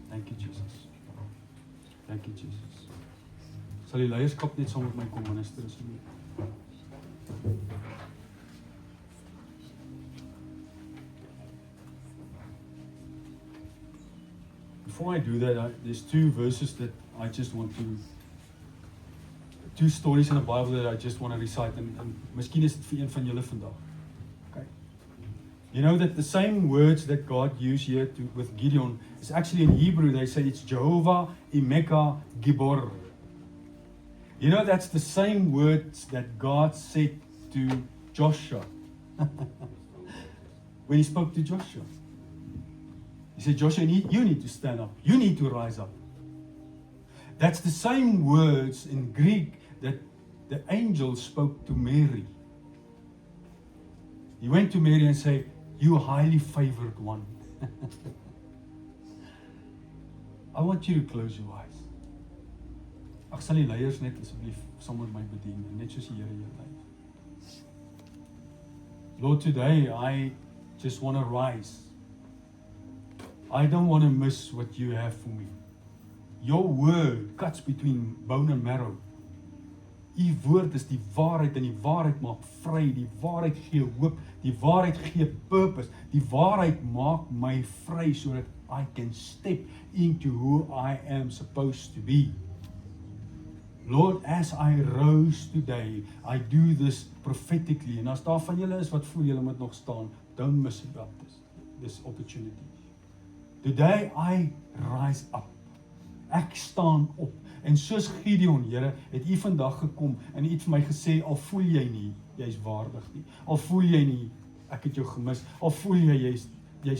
Speaker 1: Thank you, Jesus. Thank you, Jesus. Sal die leierskap net saam met my kom minister asseblief. Before I do that, there's two verses that I just want to, two stories in the Bible that I just want to recite, and miskien is dit vir een van julle vandag. Okay. You know that the same words that God used here with Gideon is actually in Hebrew. They say it's Jehovah Imeka Gibor. You know that's the same words that God said to Joshua when He spoke to Joshua. He said, Joshua, you need to stand up. You need to rise up. That's the same words in Greek that the angel spoke to Mary. He went to Mary and said, you highly favored one. I want you to close your eyes. Ek sal die leiers net asseblief saam met my bedien, net soos die Here jou lei. Lord, today I just want to rise. I don't want to miss what you have for me. Your word cuts between bone and marrow. U woord is die waarheid en die waarheid maak vry, die waarheid gee hoop, die waarheid gee purpose, die waarheid maak my vry sodat I can step into who I am supposed to be. Lord, as I rose today, I do this prophetically. En as daar van julle is wat voel julle moet nog staan, Don't miss it, this opportunity. Today I rise up. Ek staan op. En soos Gideon, Here, het U vandag gekom en U het vir my gesê, al voel jy nie, jy's waardig nie. Al voel jy nie, ek het jou gemis. Al voel jy, jy's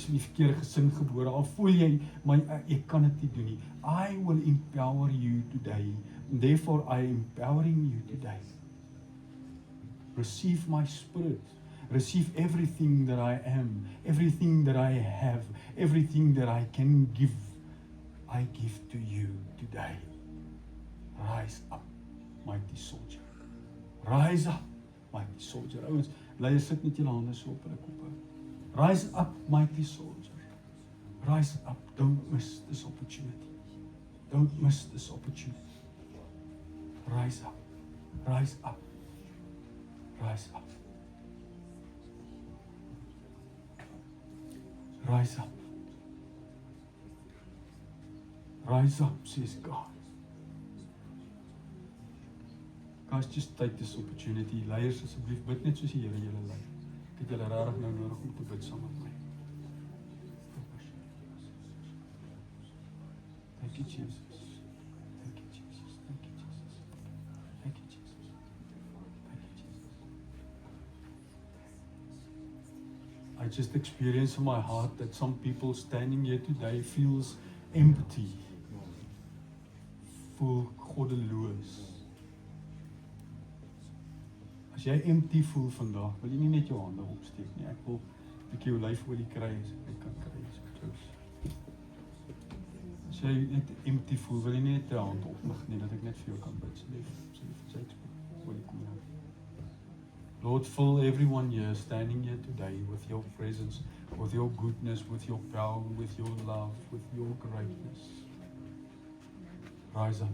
Speaker 1: in die verkeerde gesin gebore. Al voel jy, maar ek kan dit nie doen nie. I will empower you today. And therefore I am empowering you today. Receive my spirit. Receive everything that I am, everything that I have, everything that I can give. I give to you today. Rise up, mighty soldier. Rise up, mighty soldier. Ouens, leiers, sit net julle hande so op hulle koppe. Rise up, mighty soldier. Rise up. Don't miss this opportunity. Don't miss this opportunity. Rise up. Rise up. Rise up. Rise up. Rise up, says God. Guys, just take this opportunity. Leiers, asseblief, bid net soos die Here julle lei. Ek het julle regtig nou nodig om te bid saam met my. Thank you, Jesus. Thank you, Jesus. Thank you, Jesus. Thank you, Jesus. Thank you, Jesus. I just experienced in my heart that some people standing here today feels empty. Voel goddeloos. As jy empty voel vandag, wil jy nie net jou hande opsteek nie. Ek wil 'n bietjie jou lyfolie kry as ek kan kry. As jy net empty voel, wil jy nie net jou hand oplig nie, dat ek net vir jou kan bid. Lord, fill everyone here, standing here today with your presence, with your goodness, with your power, with your love, with your greatness. Rise up.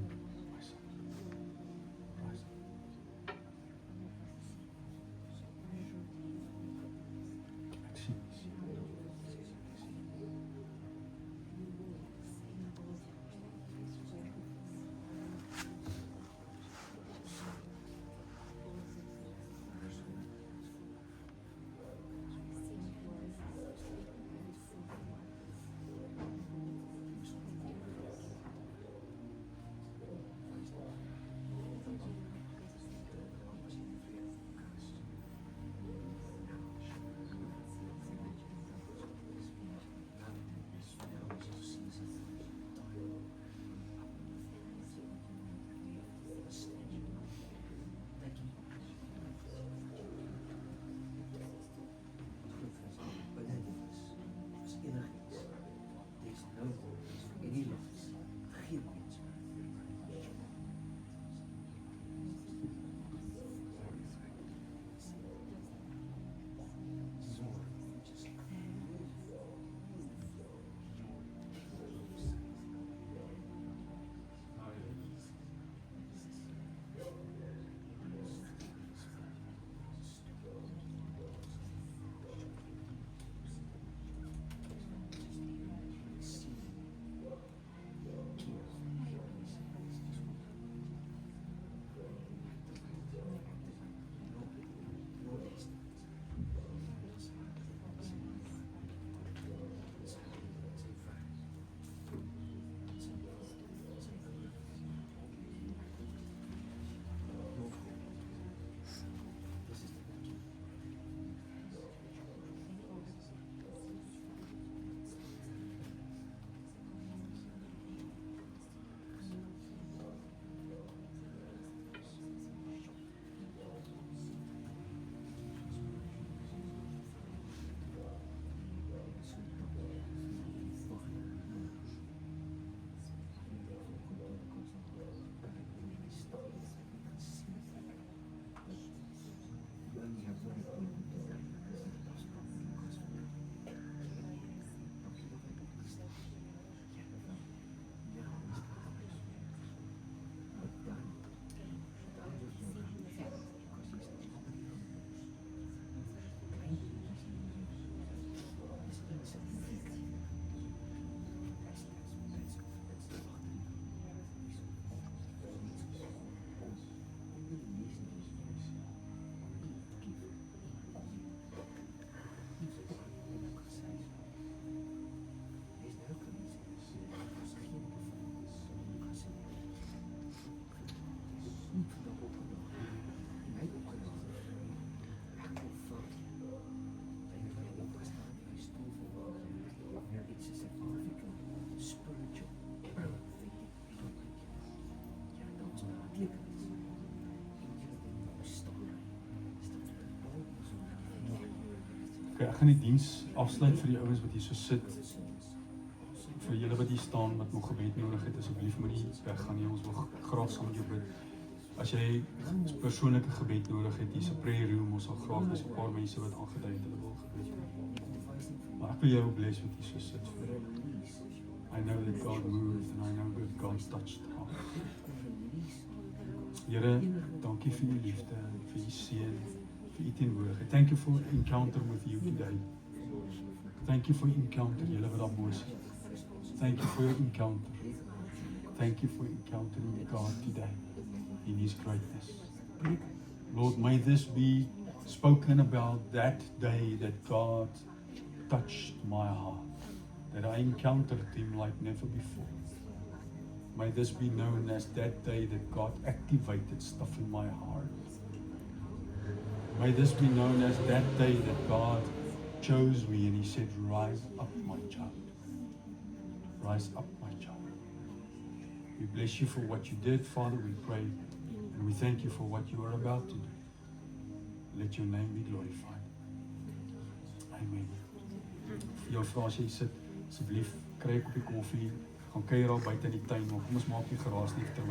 Speaker 1: Okay, ek gaan die diens afsluit vir die ouens wat hier so sit. Vir julle wat hier staan wat nog gebed nodig het, asseblief moenie weggaan nie. Ons wil graag saam met jou bid. As jy persoonlike gebed nodig het, hier's 'n prayer room, ons sal graag, dis 'n paar mense wat aangedui het hulle wil gebed. Maar ek wil jou bless wat hier so sit vir jou. I know that God moved and I know that God touched heart. Here, dankie vir u liefde, vir u seën, vir u teenwoordigheid. Thank you for encounter with you today. Thank you for encounter, julle wat daar bo sit. Thank you for your encounter. Thank you for encountering God today in His greatness. Lord, may this be spoken about that day that God touched my heart, that I encountered Him like never before. May this be known as that day that God activated stuff in my heart. May this be known as that day that God chose me and He said, rise up my child. Rise up my child. We bless you for what you did, Father, we pray. And we thank you for what you are about to do. Let your name be glorified. Amen. Vir jou vra as jy sit, asseblief, kry 'n koppie koffie, gaan kuier al buite in die tuin, maar kom ons maak nie geraas nie.